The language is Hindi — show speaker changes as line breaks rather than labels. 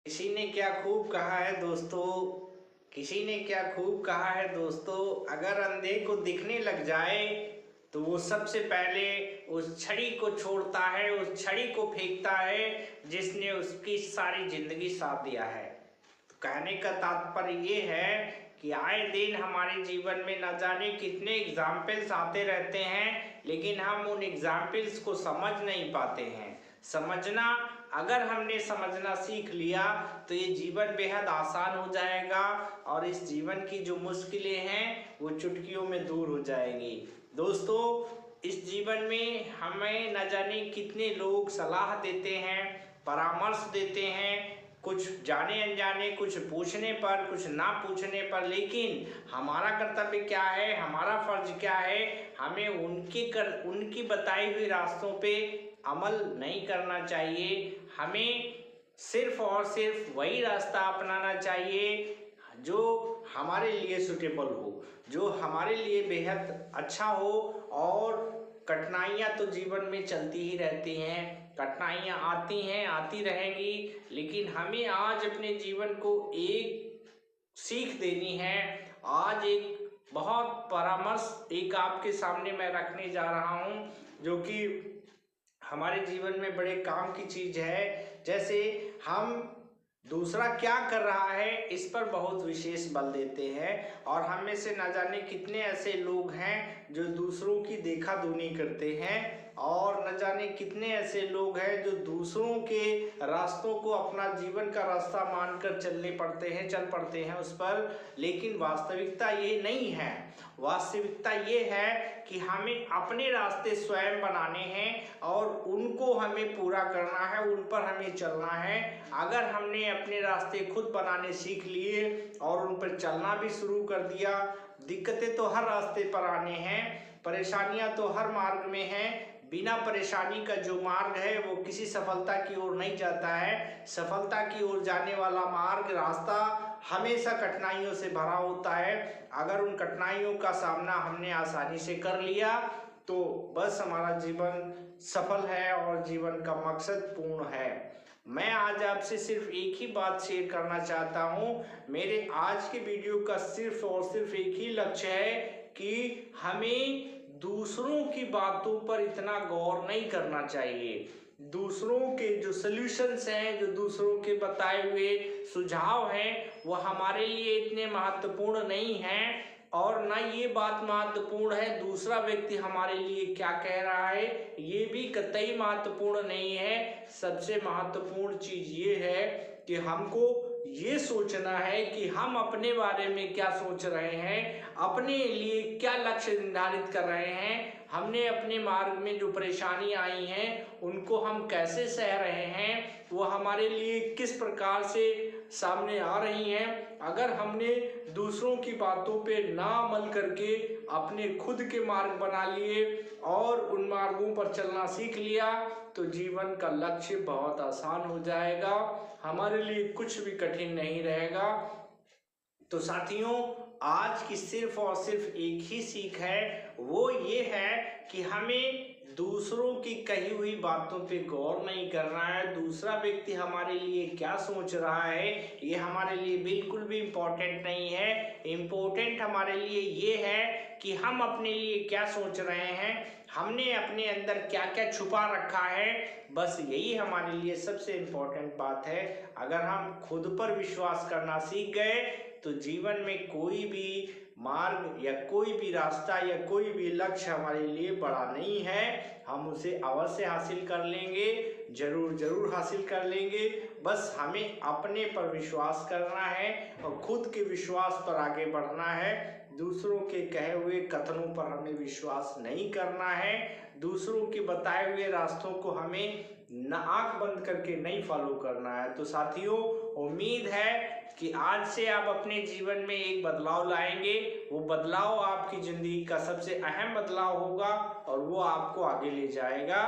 किसी ने क्या खूब कहा है दोस्तों। किसी ने क्या खूब कहा है दोस्तों। अगर अंधे को दिखने लग जाए तो वो सबसे पहले उस छड़ी को छोड़ता है, उस छड़ी को फेंकता है जिसने उसकी सारी जिंदगी साथ दिया है। तो कहने का तात्पर्य ये है कि आए दिन हमारे जीवन में न जाने कितने एग्जाम्पल्स आते रहते हैं, लेकिन हम उन एग्जाम्पल्स को समझ नहीं पाते हैं। समझना, अगर हमने समझना सीख लिया तो ये जीवन बेहद आसान हो जाएगा और इस जीवन की जो मुश्किलें हैं वो चुटकियों में दूर हो जाएंगी। दोस्तों, इस जीवन में हमें न जाने कितने लोग सलाह देते हैं, परामर्श देते हैं, कुछ जाने अनजाने, कुछ पूछने पर, कुछ ना पूछने पर, लेकिन हमारा कर्तव्य क्या है, हमारा फर्ज क्या है। हमें उनकी बताई हुई रास्तों पे अमल नहीं करना चाहिए। हमें सिर्फ और सिर्फ वही रास्ता अपनाना चाहिए जो हमारे लिए सूटेबल हो, जो हमारे लिए बेहद अच्छा हो। और कठिनाइयाँ तो जीवन में चलती ही रहती हैं, कठिनाइयाँ आती हैं, आती रहेंगी, लेकिन हमें आज अपने जीवन को एक सीख देनी है। आज एक बहुत परामर्श एक आपके सामने मैं रखने जा रहा हूँ, जो कि हमारे जीवन में बड़े काम की चीज है। जैसे हम दूसरा क्या कर रहा है इस पर बहुत विशेष बल देते हैं, और हम में से न जाने कितने ऐसे लोग हैं जो दूसरों की देखा दुनी करते हैं, और न जाने कितने ऐसे लोग हैं जो दूसरों के रास्तों को अपना जीवन का रास्ता मानकर चल पड़ते हैं उस पर। लेकिन वास्तविकता ये नहीं है। वास्तविकता ये है कि हमें अपने रास्ते स्वयं बनाने हैं और उनको हमें पूरा करना है, उन पर हमें चलना है। अगर हमने अपने रास्ते खुद बनाने सीख लिए और उन पर चलना भी शुरू कर दिया, दिक्कतें तो हर रास्ते पर आने हैं, परेशानियां तो हर मार्ग में हैं। बिना परेशानी का जो मार्ग है वो किसी सफलता की ओर नहीं जाता है। सफलता की ओर जाने वाला मार्ग, रास्ता हमेशा कठिनाइयों से भरा होता है। अगर उन कठिनाइयों का सामना हमने आसानी से कर लिया तो बस हमारा जीवन सफल है और जीवन का मकसद पूर्ण है। मैं आज आपसे सिर्फ एक ही बात शेयर करना चाहता हूँ। मेरे आज के वीडियो का सिर्फ और सिर्फ एक ही लक्ष्य है कि हमें दूसरों की बातों पर इतना गौर नहीं करना चाहिए। दूसरों के जो सॉल्यूशंस हैं, जो दूसरों के बताए हुए सुझाव हैं, वो हमारे लिए इतने महत्वपूर्ण नहीं हैं। और ना ये बात महत्वपूर्ण है दूसरा व्यक्ति हमारे लिए क्या कह रहा है, ये भी कतई महत्वपूर्ण नहीं है। सबसे महत्वपूर्ण चीज ये है कि हमको ये सोचना है कि हम अपने बारे में क्या सोच रहे हैं, अपने लिए क्या लक्ष्य निर्धारित कर रहे हैं, हमने अपने मार्ग में जो परेशानी आई हैं उनको हम कैसे सह रहे हैं, वो हमारे लिए किस प्रकार से सामने आ रही हैं। अगर हमने दूसरों की बातों पे ना अमल करके अपने खुद के मार्ग बना लिए और उन मार्गों पर चलना सीख लिया तो जीवन का लक्ष्य बहुत आसान हो जाएगा, हमारे लिए कुछ भी कठिन नहीं रहेगा। तो साथियों, आज की सिर्फ और सिर्फ एक ही सीख है, वो ये है कि हमें दूसरों की कही हुई बातों पे गौर नहीं करना है। दूसरा व्यक्ति हमारे लिए क्या सोच रहा है ये हमारे लिए बिल्कुल भी इम्पोर्टेंट नहीं है। इम्पोर्टेंट हमारे लिए ये है कि हम अपने लिए क्या सोच रहे हैं, हमने अपने अंदर क्या क्या छुपा रखा है, बस यही हमारे लिए सबसे इम्पोर्टेंट बात है। अगर हम खुद पर विश्वास करना सीख गए तो जीवन में कोई भी मार्ग या कोई भी रास्ता या कोई भी लक्ष्य हमारे लिए बड़ा नहीं है। हम उसे अवश्य हासिल कर लेंगे, जरूर हासिल कर लेंगे। बस हमें अपने पर विश्वास करना है और खुद के विश्वास पर आगे बढ़ना है। दूसरों के कहे हुए कथनों पर हमें विश्वास नहीं करना है। दूसरों के बताए हुए रास्तों को हमें आंख बंद करके नहीं फॉलो करना है। तो साथियों, उम्मीद है कि आज से आप अपने जीवन में एक बदलाव लाएंगे। वो बदलाव आपकी जिंदगी का सबसे अहम बदलाव होगा और वो आपको आगे ले जाएगा।